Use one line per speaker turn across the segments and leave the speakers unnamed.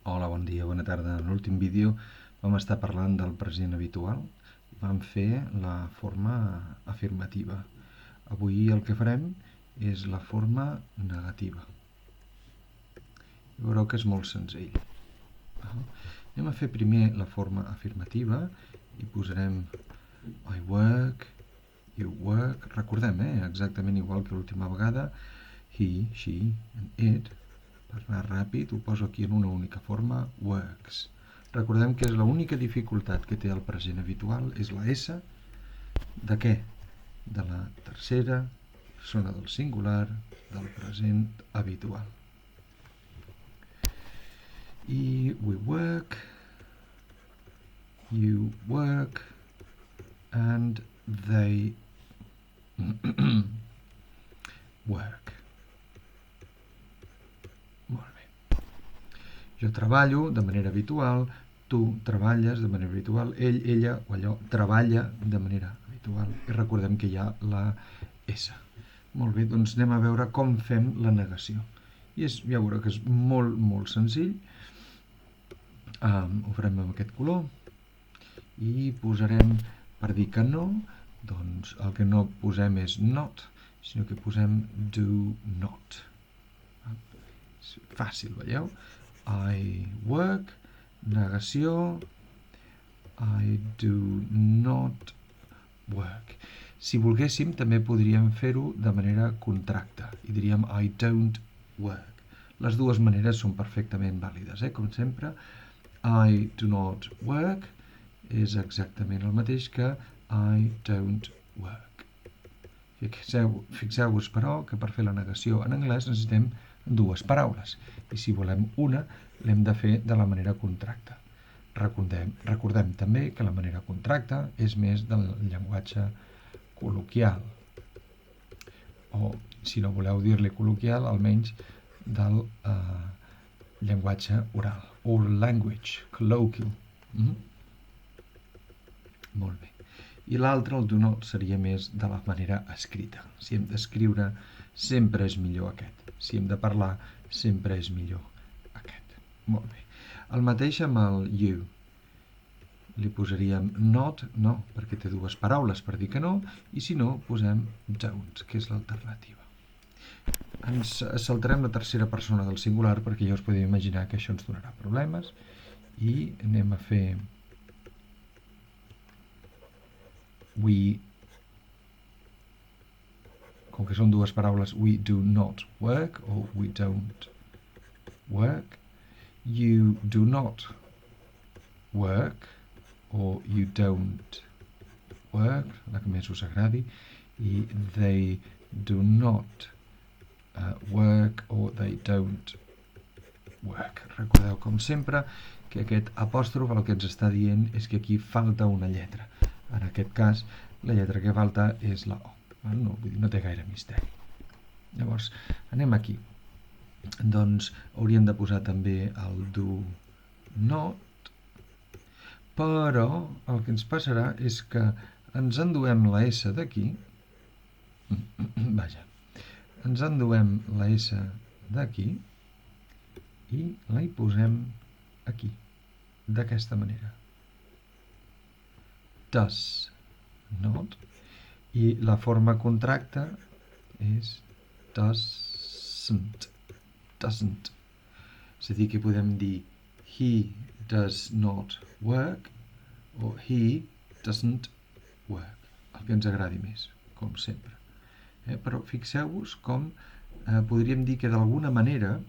Hola, bon dia, bona tarda. En l'últim vídeo vam estar parlant del present habitual i vam fer la forma afirmativa. Avui el que farem és la forma negativa. I veureu que és molt senzill. Anem a fer primer la forma afirmativa i posarem I work, you work. Recordem, exactament igual que l'última vegada. He, she, and it. Per anar ràpid, ho poso aquí en una única forma, works. Recordem que és l'única dificultat que té el present habitual, és la S. De què? De la tercera persona del singular del present habitual. I we work, you work, and they work. Molt bé. Jo treballo de manera habitual, tu treballes de manera habitual, ell, ella o allò treballa de manera habitual. I recordem que hi ha la S. Molt bé, doncs anem a veure com fem la negació. I ja veureu que és molt, molt senzill. Ho farem amb aquest color i posarem, per dir que no, doncs el que no posem és not, sinó que posem do not. És fàcil, veieu? I work, negació, I do not work. Si volguéssim, també podríem fer-ho de manera contracta i diríem I don't work. Les dues maneres són perfectament vàlides, com sempre. I do not work és exactament el mateix que I don't work. Fixeu-vos, però, que per fer la negació en anglès necessitem dues paraules i si volem una l'hem de fer de la manera contracta. Recordem també que la manera contracta és més del llenguatge col·loquial o, si no voleu dir-li col·loquial, almenys del llenguatge oral. Oral language, colloquial. Molt bé. I l'altre, el do not, seria més de la manera escrita. Si hem d'escriure, sempre és millor aquest. Si hem de parlar, sempre és millor aquest. Molt bé. El mateix amb el you. Li posaríem not, no, perquè té dues paraules per dir que no, i si no, posem don't, que és l'alternativa. Ens saltarem la tercera persona del singular perquè ja us podeu imaginar que això ens donarà problemes i anem a fer we, com que són dues paraules, we do not work o we don't work, you do not work o you don't work, la que més us agradi, i they do not work o they don't work. Recordeu, com sempre, que aquest apòstrof el que ens està dient és que aquí falta una lletra. En aquest cas, la lletra que falta és la O. No té gaire misteri. Llavors, anem aquí. Doncs hauríem de posar també el do not, però el que ens passarà és que ens enduem la S d'aquí, ens enduem la S d'aquí i la hi posem aquí, d'aquesta manera. Does not, i la forma contracta és doesn't. És a dir, que podem dir he does not work o he doesn't work, el que ens agradi més, com sempre. Però fixeu-vos com podríem dir que d'alguna manera, a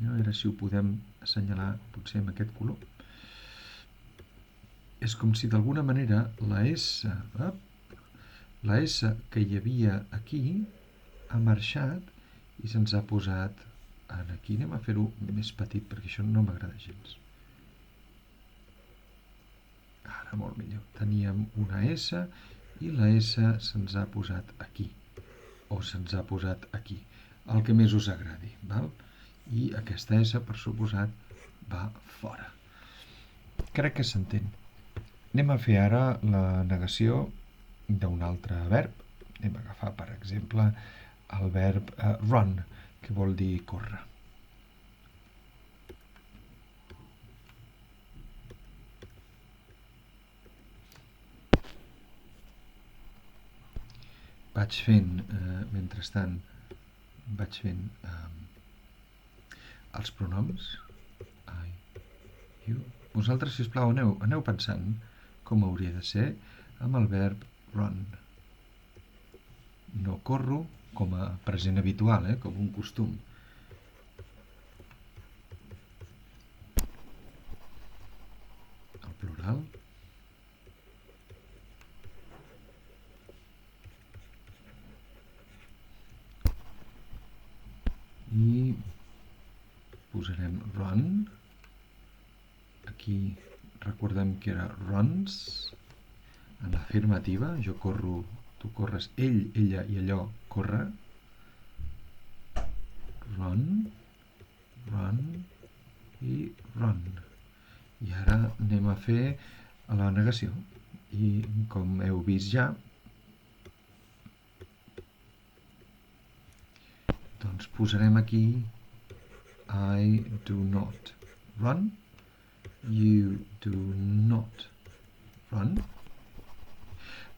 veure si ho podem assenyalar potser amb aquest color, és com si d'alguna manera la S que hi havia aquí ha marxat i se'ns ha posat aquí. Anem a fer-ho més petit perquè això no m'agrada gens. Ara molt millor. Teníem una S i la S se'ns ha posat aquí o se'ns ha posat aquí, el que més us agradi, val? I aquesta S, per suposat, va fora. Crec que s'entén. Anem a fer ara la negació d'un altre verb. Anem a agafar, per exemple, el verb run, que vol dir córrer. vaig fent, mentrestant, vaig fent els pronoms. I, you. Vosaltres, sisplau, aneu pensant com hauria de ser amb el verb run. No corro com a present habitual, com un costum. El plural. I posarem run. Aquí recordem que era runs. En l'afirmativa, jo corro, tu corres, ell, ella i allò corre. Run, run i run. I ara anem a fer la negació. I com heu vist ja, doncs posarem aquí I do not run. You do not run.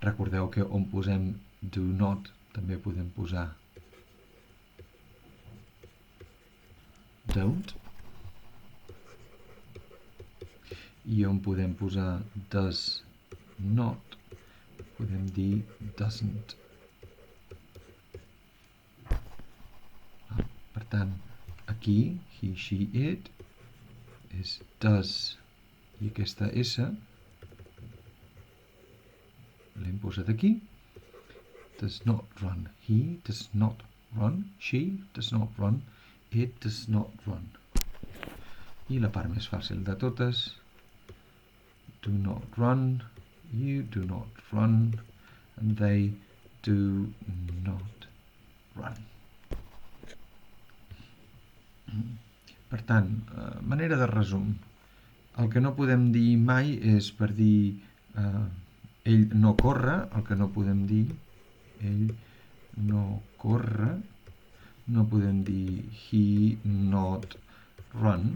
Recordeu que on posem do not també podem posar don't. I on podem posar does not podem dir doesn't. Per tant, aquí, he, she, it, és does i aquesta S l'hem posat aquí. Does not run. He does not run. She does not run. It does not run. I la part més fàcil de totes. Do not run. You do not run. And they do not run. Per tant, manera de resum. El que no podem dir mai és per dir ell no corre, el que no podem dir ell no corre, no podem dir he not run.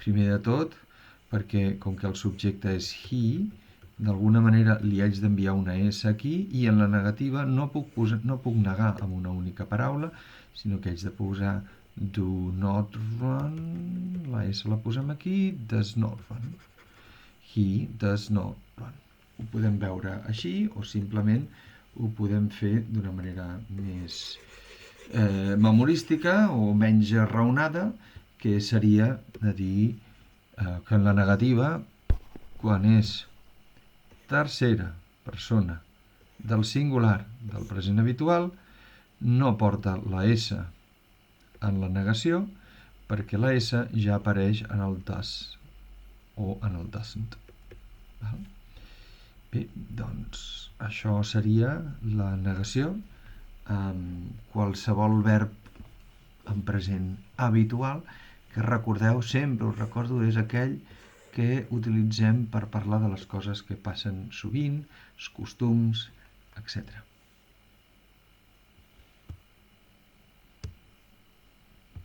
Primer de tot, perquè com que el subjecte és he, d'alguna manera li haig d'enviar una S aquí i en la negativa no puc negar amb una única paraula, sinó que haig de posar do not run, la S la posem aquí, does not run. He does not run. Ho podem veure així o simplement ho podem fer d'una manera més memorística o menys raonada, que seria de dir que en la negativa, quan és tercera persona del singular del present habitual, no porta la S en la negació, perquè la S ja apareix en el does o en el doesn't. Bé, doncs això seria la negació amb qualsevol verb en present habitual, que recordeu, sempre us recordo, és aquell que utilitzem per parlar de les coses que passen sovint, els costums, etc.